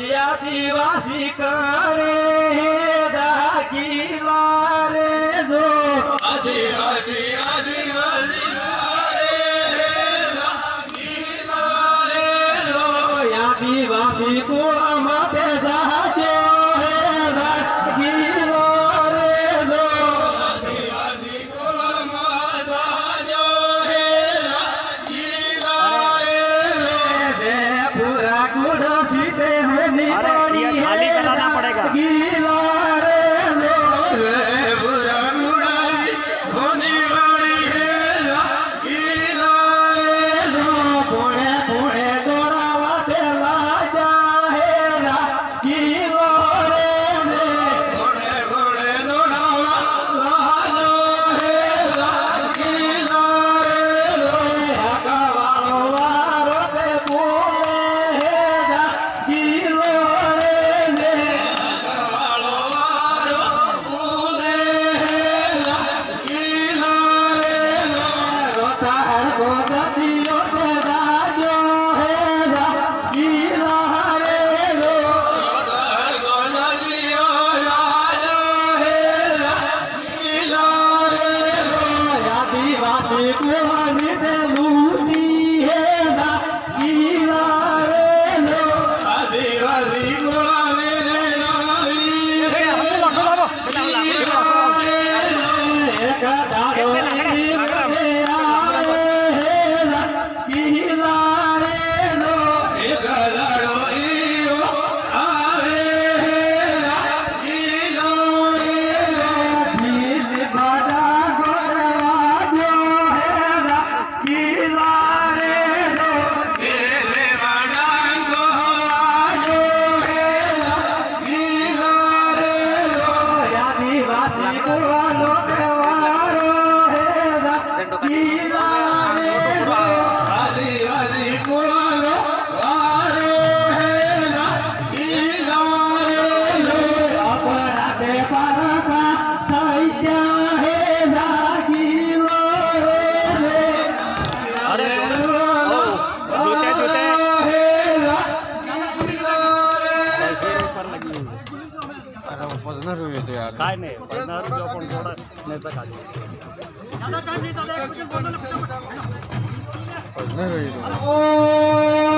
आदिवासी करे जागीला रे जो आदिवासी करे जागीला रे जो आदिवासी कुळा माते जाजो हे जागीला रे जो आदिवासी कुळा माते जाजो हे जागीला रे जे पूरा कुळ सीते होनी पड़ी खाली कराना पड़ेगा। गीला रे जो पूरा गुड़ाई होनी पड़ी है गीला रे जो पुणे पुणे दौड़ावा देला जाहे गीला रे जे पुणे पुणे दौड़ावा लाजो है गीला रे जो हकावालो वारो ते बोले है गीला रे जे हकावालो वारो बोले है गीला रे जो रोता हर को सतियो ते जाजो है गीला रे जो रोता हर को सतियो जाजो है गीला रे जो आदिवासी कुळानी ते लूटी है गीला रे जो आदिवासी कुळानी ते लूटी है एक दाडो गीला रे जो एक दाडो आवे गीला रे जो दिल बाजा गोदवा जो है गीला रे जो दिल बाजा गोदवा जो है गीला रे जो आदिवासी कुळानो देवारो है गीला रे जो आदिवासी कुळानो वारो है गीला रे जो अपना ते परका थैया है गीला रे जो अरे जूते जूते पर लगी हुई अरे वजनच होते यार काय नाही पडणार जो पण थोडा नेचा खाली वजनच होते ओ